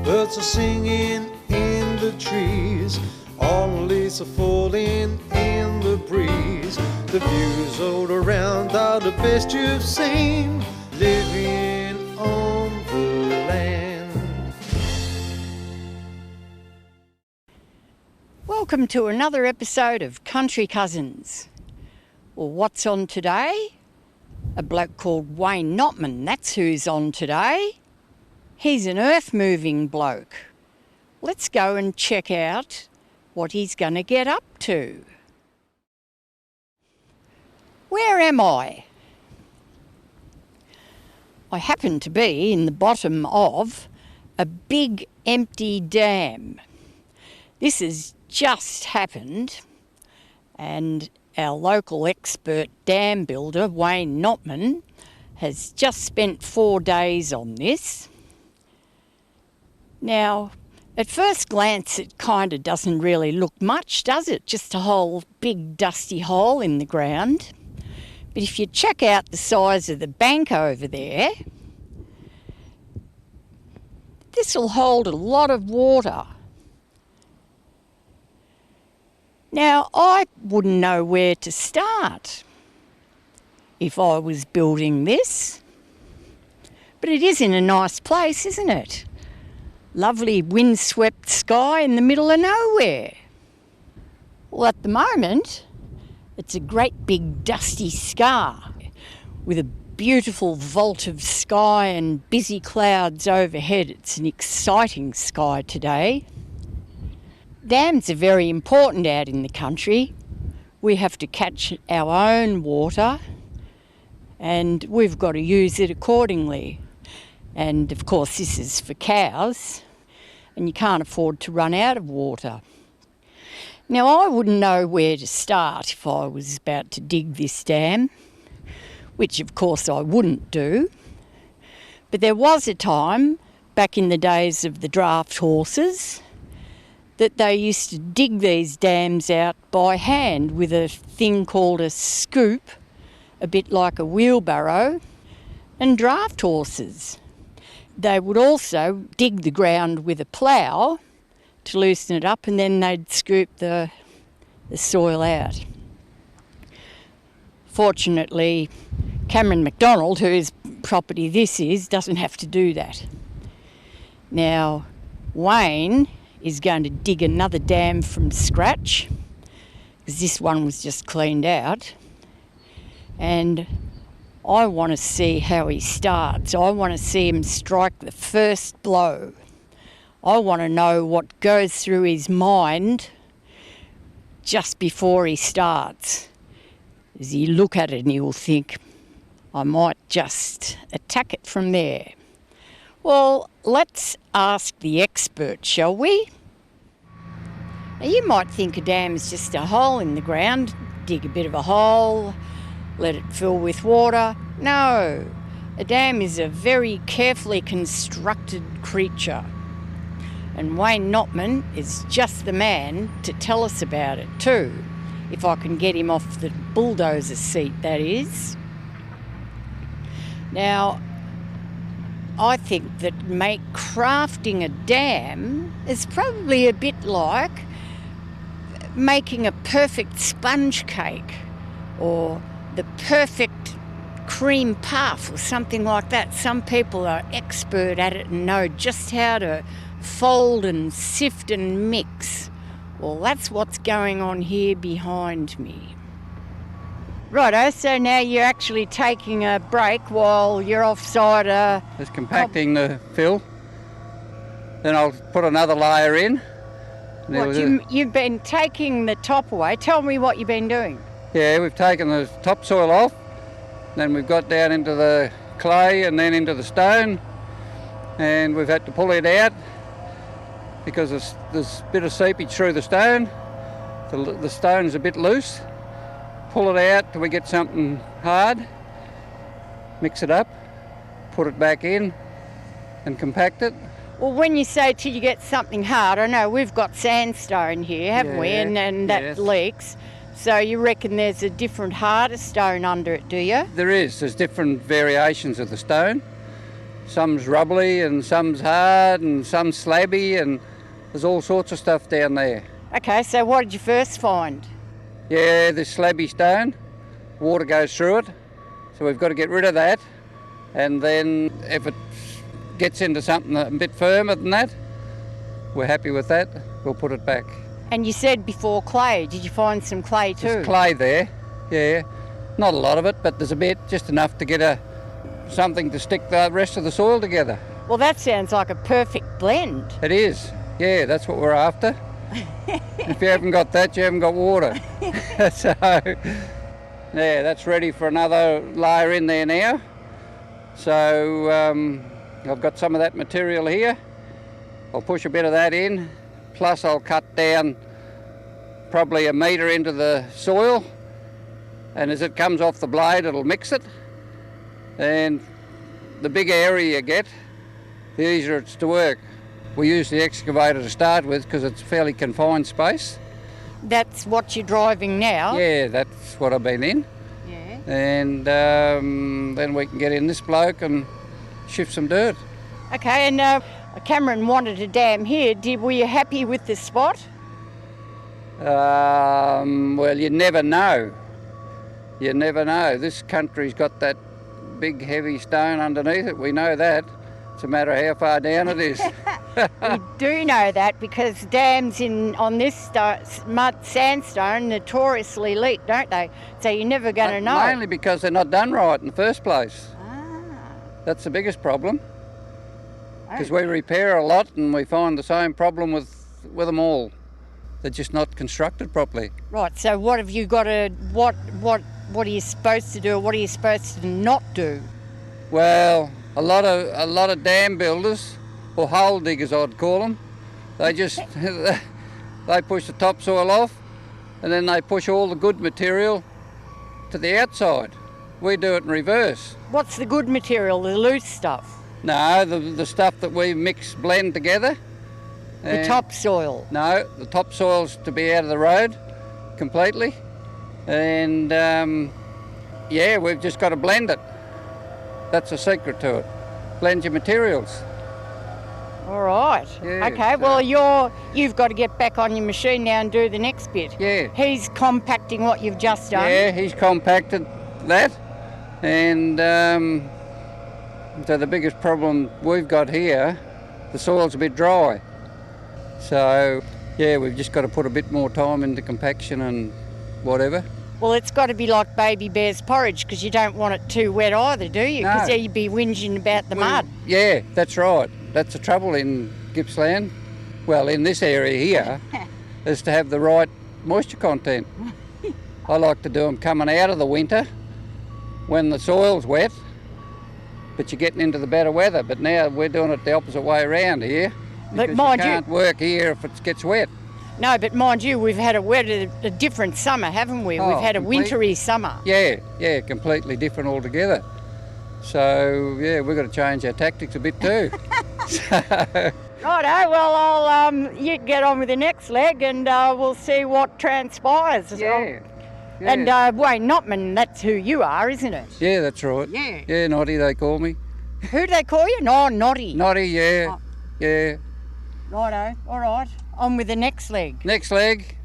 Birds are singing in the trees, all the leaves are falling in the breeze. The views all around are the best you've seen, living on the land. Welcome to another episode of Country Cousins. Well, what's on today? A bloke called Wayne Notman, that's who's on today. He's an earth-moving bloke. Let's go and check out what he's going to get up to. Where am I? I happen to be in the bottom of a big empty dam. This has just happened, and our local expert dam builder, Wayne Notman, has just spent 4 days on this. Now, at first glance, it kind of doesn't really look much, does it? Just a whole big dusty hole in the ground. But if you check out the size of the bank over there, this will hold a lot of water. Now, I wouldn't know where to start if I was building this. But it is in a nice place, isn't it? Lovely windswept sky in the middle of nowhere. Well, at the moment, it's a great big dusty scar with a beautiful vault of sky and busy clouds overhead. It's an exciting sky today. Dams are very important out in the country. We have to catch our own water and we've got to use it accordingly. And of course this is for cows and you can't afford to run out of water. Now I wouldn't know where to start if I was about to dig this dam, which of course I wouldn't do. But there was a time back in the days of the draft horses that they used to dig these dams out by hand with a thing called a scoop, a bit like a wheelbarrow, and draft horses. They would also dig the ground with a plough to loosen it up and then they'd scoop the soil out. Fortunately, Cameron McDonald, whose property this is, doesn't have to do that. Now, Wayne is going to dig another dam from scratch because this one was just cleaned out, and I want to see how he starts. I want to see him strike the first blow. I want to know what goes through his mind just before he starts. As he look at it and he'll think, I might just attack it from there. Well, let's ask the expert, shall we? Now, you might think a dam is just a hole in the ground, dig a bit of a hole, let it fill with water. No, a dam is a very carefully constructed creature. And Wayne Notman is just the man to tell us about it too, if I can get him off the bulldozer seat, that is. Now, I think that crafting a dam is probably a bit like making a perfect sponge cake or the perfect cream puff or something like that. Some people are expert at it and know just how to fold and sift and mix. Well, that's what's going on here behind me. Righto, so now you're actually taking a break while you're offside Just compacting the fill. Then I'll put another layer in. You've been taking the top away. Tell me what you've been doing. Yeah, we've taken the topsoil off. Then we've got down into the clay and then into the stone. And we've had to pull it out because there's a bit of seepage through the stone. The stone's a bit loose. Pull it out till we get something hard. Mix it up, put it back in and compact it. Well, when you say till you get something hard, I know we've got sandstone here, haven't we? And that leaks. So you reckon there's a different harder stone under it, do you? There is. There's different variations of the stone. Some's rubbly and some's hard and some's slabby, and there's all sorts of stuff down there. Okay, so what did you first find? Yeah, this slabby stone, water goes through it, so we've got to get rid of that. And then if it gets into something a bit firmer than that, we're happy with that, we'll put it back. And you said before clay. Did you find some clay too? There's clay there, yeah. Not a lot of it, but there's a bit, just enough to get something to stick the rest of the soil together. Well, that sounds like a perfect blend. It is, yeah, that's what we're after. If you haven't got that, you haven't got water. So, yeah, that's ready for another layer in there now. So I've got some of that material here. I'll push a bit of that in, plus I'll cut down probably 1 metre into the soil, and as it comes off the blade it'll mix it. And the bigger area you get, the easier it's to work. We use the excavator to start with because it's a fairly confined space. That's what you're driving now? Yeah, that's what I've been in. Yeah. And then we can get in this bloke and shift some dirt. Okay, and Cameron wanted a dam here. Were you happy with the spot? Well, you never know. You never know. This country's got that big heavy stone underneath it. We know that. It's a matter of how far down it is. We do know that because dams on this mud sandstone notoriously leak, don't they? So you're never going to know. Mainly because they're not done right in the first place. Ah. That's the biggest problem. Because we repair a lot and we find the same problem with them all. They're just not constructed properly. Right, so what have you got to, what are you supposed to do, or what are you supposed to not do? Well, a lot of dam builders, or hole diggers I'd call them, they just, they push the topsoil off and then they push all the good material to the outside. We do it in reverse. What's the good material, the loose stuff? No, the stuff that we blend together. The topsoil? No, the topsoil's to be out of the road completely. And yeah, we've just got to blend it. That's the secret to it. Blend your materials. All right. Yeah, okay, well you've got to get back on your machine now and do the next bit. Yeah. He's compacting what you've just done. Yeah, he's compacted that. And so the biggest problem we've got here, the soil's a bit dry. So yeah, we've just got to put a bit more time into compaction and whatever. Well, it's got to be like baby bear's porridge because you don't want it too wet either, do you? Because No. you'd be whinging about the mud. Yeah, that's right. That's the trouble in Gippsland. Well, in this area here, is to have the right moisture content. I like to do them coming out of the winter when the soil's wet, but you're getting into the better weather. But now we're doing it the opposite way around here. But Because mind you can't work here if it gets wet. No, but mind you, we've had a different summer, haven't we? Oh, We've had a complete- wintry summer. Yeah, completely different altogether. So yeah, we've got to change our tactics a bit too. Righto, well, you get on with the next leg and we'll see what transpires. Yeah. And Wayne Notman, that's who you are, isn't it? Yeah, that's right. Yeah. Yeah, Noddy they call me. Who do they call you? No, Noddy. Noddy, yeah. Oh. Yeah. Righto, all right. On with the next leg. Next leg.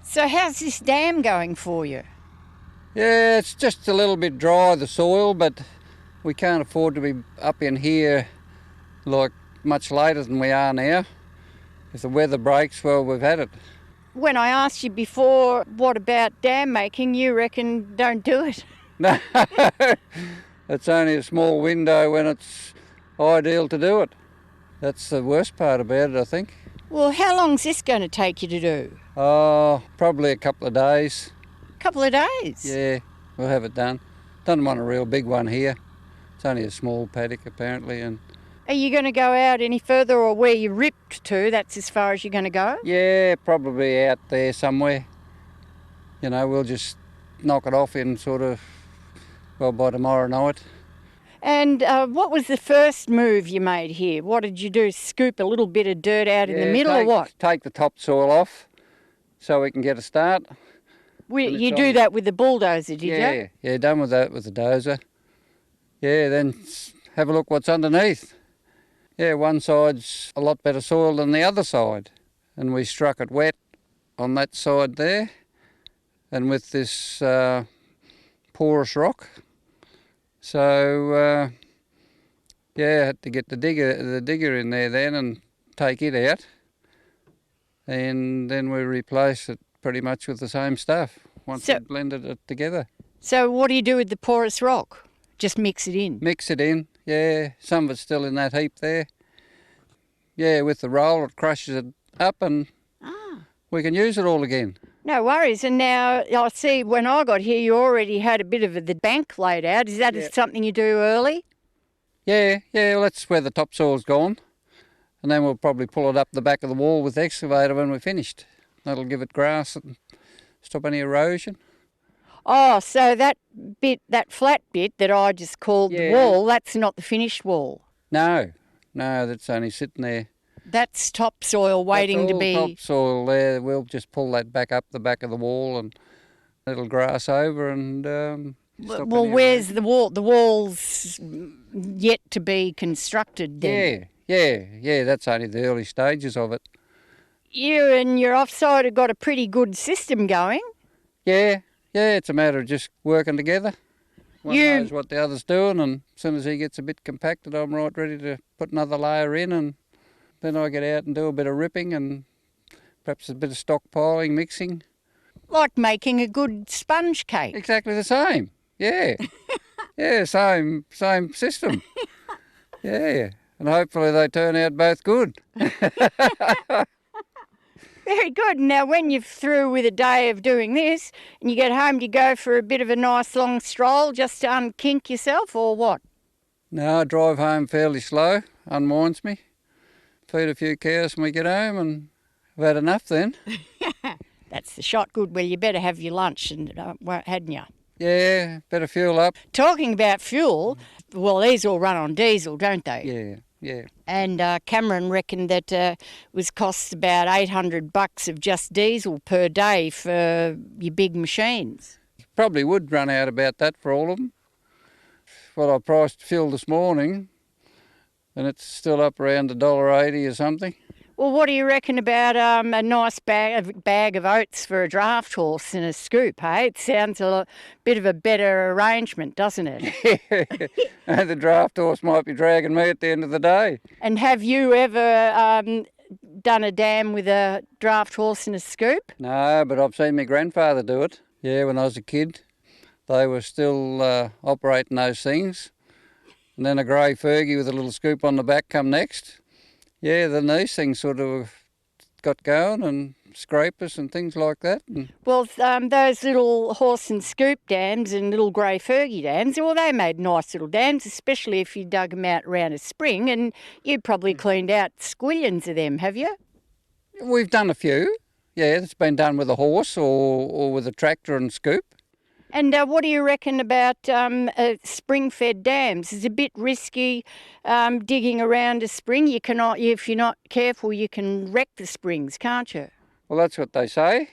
So how's this dam going for you? Yeah, it's just a little bit dry, the soil, but we can't afford to be up in here like much later than we are now. If the weather breaks, well, we've had it. When I asked you before, what about dam making, you reckon don't do it. No, it's only a small window when it's ideal to do it. That's the worst part about it, I think. Well, how long's this going to take you to do? Oh, probably a couple of days. A couple of days? Yeah, we'll have it done. Don't want a real big one here. It's only a small paddock apparently. And Are you going to go out any further, or where you ripped to, that's as far as you're going to go? yeah, probably out there somewhere. You know, we'll just knock it off in sort of, well, by tomorrow night. And what was the first move you made here? What did you do, scoop a little bit of dirt out in the middle or what? Take the topsoil off so we can get a start. You do that with the bulldozer, did you? Yeah, done with that with the dozer. Yeah, then have a look what's underneath. Yeah, one side's a lot better soil than the other side. And we struck it wet on that side there. And with this porous rock. So, yeah, I had to get the digger in there then and take it out. And then we replaced it pretty much with the same stuff once we blended it together. So what do you do with the porous rock? Just mix it in? Mix it in, yeah. Some of it's still in that heap there. Yeah, with the roll it crushes it up and we can use it all again. No worries. And now I see when I got here you already had a bit of the bank laid out. Is that something you do early? Yeah, well that's where the topsoil's gone. And then we'll probably pull it up the back of the wall with the excavator when we're finished. That'll give it grass and stop any erosion. Oh, so that flat bit that I just called the wall, that's not the finished wall? No, that's only sitting there. That's topsoil waiting to be... topsoil there. We'll just pull that back up the back of the wall and it'll grass over and Well, where's the wall? The wall's yet to be constructed then? Yeah, that's only the early stages of it. You and your offside have got a pretty good system going. Yeah, it's a matter of just working together. One knows what the other's doing, and as soon as he gets a bit compacted, I'm right ready to put another layer in, and then I get out and do a bit of ripping and perhaps a bit of stockpiling, mixing. Like making a good sponge cake. Exactly the same, yeah. Yeah, same system. Yeah, and hopefully they turn out both good. Very good. Now, when you're through with a day of doing this and you get home, do you go for a bit of a nice long stroll just to unkink yourself or what? No, I drive home fairly slow, unwinds me. Feed a few cows when we get home and I've had enough then. That's the shot. Good. Well, you better have your lunch, hadn't you? Yeah, better fuel up. Talking about fuel, well, these all run on diesel, don't they? Yeah. And Cameron reckoned that was costs about $800 of just diesel per day for your big machines. Probably would run out about that for all of them. Well, I priced fuel this morning and it's still up around $1.80 or something. Well, what do you reckon about a nice bag of oats for a draft horse and a scoop, hey? It sounds a bit of a better arrangement, doesn't it? And the draft horse might be dragging me at the end of the day. And have you ever done a dam with a draft horse and a scoop? No, but I've seen my grandfather do it. Yeah, when I was a kid. They were still operating those things. And then a grey Fergie with a little scoop on the back come next. Yeah, then these things sort of got going and scrapers and things like that. Well, those little horse and scoop dams and little grey Fergie dams, well, they made nice little dams, especially if you dug them out around a spring, and you probably cleaned out squillions of them, have you? We've done a few. Yeah, it's been done with a horse or with a tractor and scoop. And what do you reckon about spring-fed dams? It's a bit risky digging around a spring. You cannot, if you're not careful, you can wreck the springs, can't you? Well, that's what they say.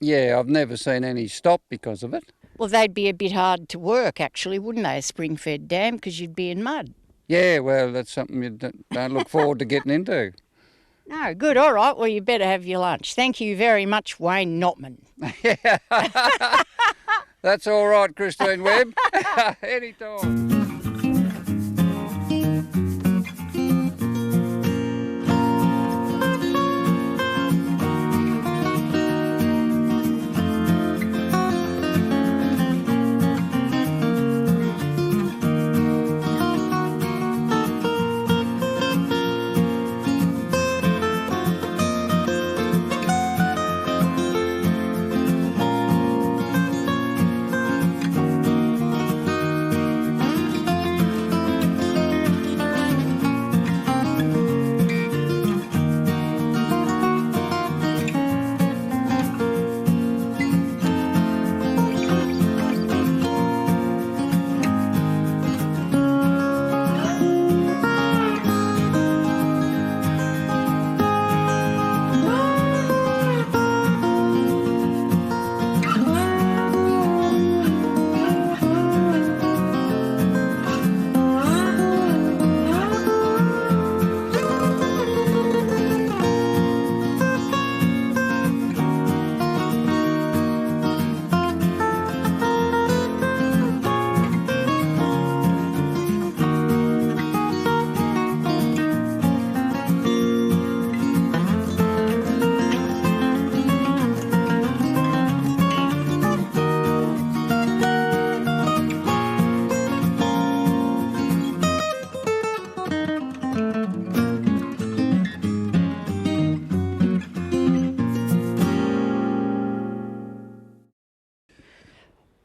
Yeah, I've never seen any stop because of it. Well, they'd be a bit hard to work, actually, wouldn't they, a spring-fed dam, because you'd be in mud. Yeah, well, that's something you don't look forward to getting into. No, good. All right. Well, you better have your lunch. Thank you very much, Wayne Notman. Yeah. That's all right, Christine Webb. Anytime.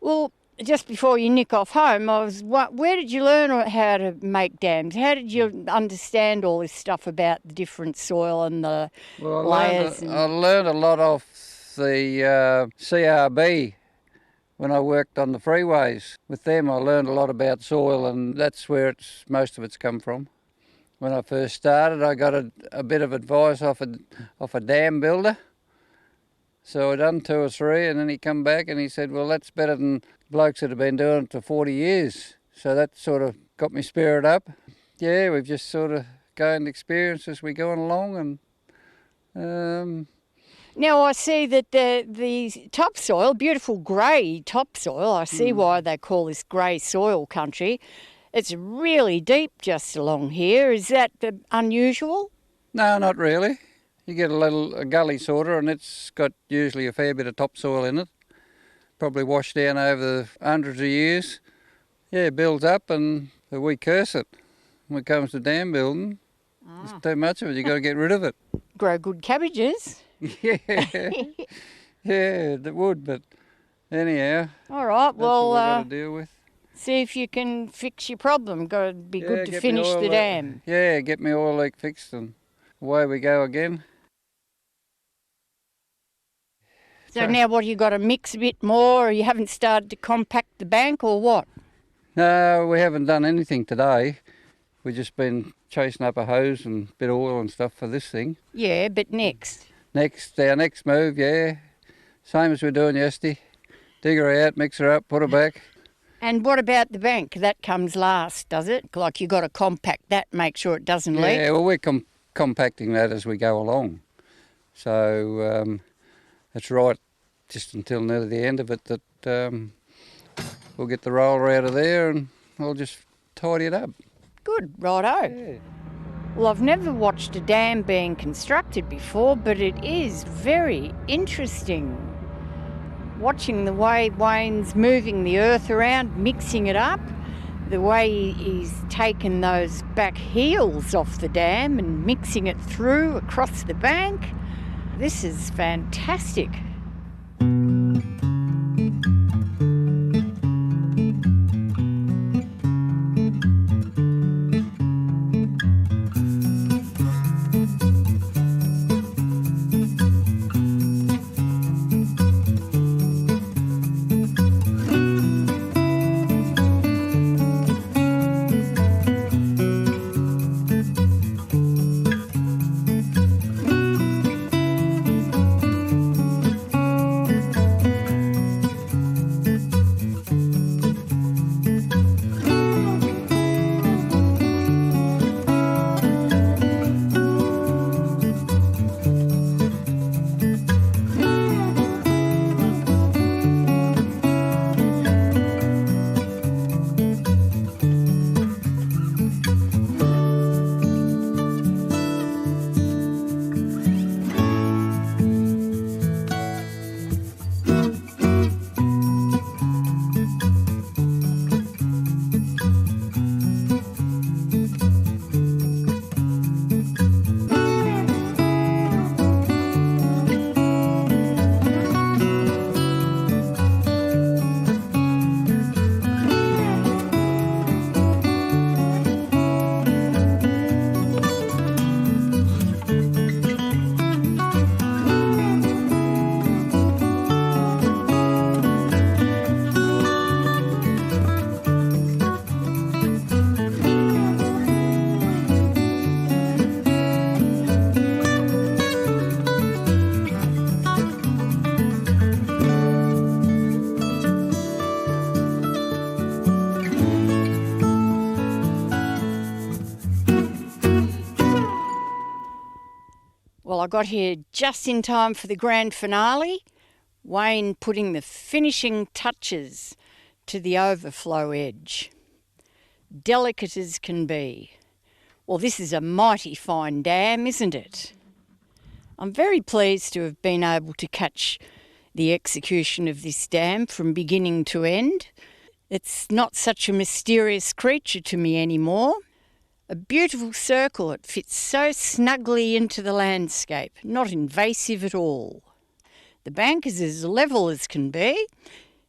Well, just before you nick off home, where did you learn how to make dams? How did you understand all this stuff about the different soil and the layers? I learned a lot off the CRB when I worked on the freeways. With them, I learned a lot about soil, and that's where most of it's come from. When I first started, I got a bit of advice off a dam builder. So I done 2 or 3, and then he come back and he said, well, that's better than blokes that have been doing it for 40 years. So that sort of got me spirit up. Yeah, we've just sort of gained experience as we going along. And now I see that the topsoil, beautiful grey topsoil, I see why they call this grey soil country. It's really deep just along here. Is that unusual? No, not really. You get a gulley sort of, and it's got usually a fair bit of topsoil in it. Probably washed down over the hundreds of years. Yeah, it builds up and we curse it. When it comes to dam building, it's too much of it, you've got to get rid of it. Grow good cabbages. Yeah, yeah, it would, but anyhow. All right, that's what we've got to deal with. See if you can fix your problem. Got to be good to finish the dam. Yeah, get my oil leak fixed and away we go again. So now what, you got to mix a bit more, or you haven't started to compact the bank, or what? No, we haven't done anything today. We've just been chasing up a hose and a bit of oil and stuff for this thing. Yeah, but next? Our next move, yeah. Same as we're doing yesterday. Dig her out, mix her up, put her back. And what about the bank? That comes last, does it? Like you got to compact that, make sure it doesn't leak? Yeah, well, we're compacting that as we go along. So that's right, just until near the end of it, that we'll get the roller out of there and I'll just tidy it up. Good, righto. Yeah. Well, I've never watched a dam being constructed before, but it is very interesting. Watching the way Wayne's moving the earth around, mixing it up, the way he's taken those back heels off the dam and mixing it through across the bank. This is fantastic. Well, I got here just in time for the grand finale. Wayne putting the finishing touches to the overflow edge. Delicate as can be. Well, this is a mighty fine dam, isn't it? I'm very pleased to have been able to catch the execution of this dam from beginning to end. It's not such a mysterious creature to me anymore. A beautiful circle, it fits so snugly into the landscape, not invasive at all. The bank is as level as can be.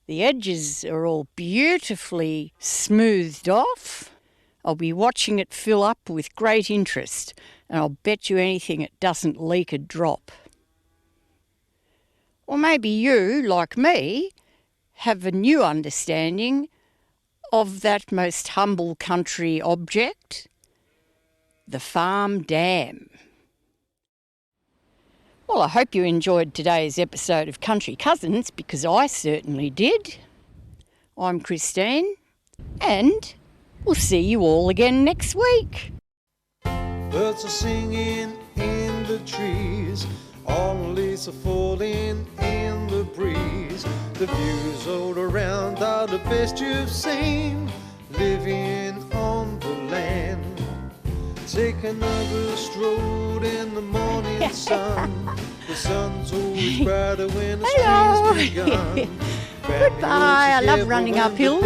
The edges are all beautifully smoothed off. I'll be watching it fill up with great interest, and I'll bet you anything it doesn't leak a drop. Or maybe you, like me, have a new understanding of that most humble country object, the farm dam. Well, I hope you enjoyed today's episode of Country Cousins, because I certainly did. I'm Christine, and we'll see you all again next week. Birds are singing in the trees, all the leaves are falling in the breeze. The views all around are the best you've seen, living on the land. Take another stroll in the morning sun. The sun's always brighter when the Hello. spring's begun. Goodbye, I love running up hills.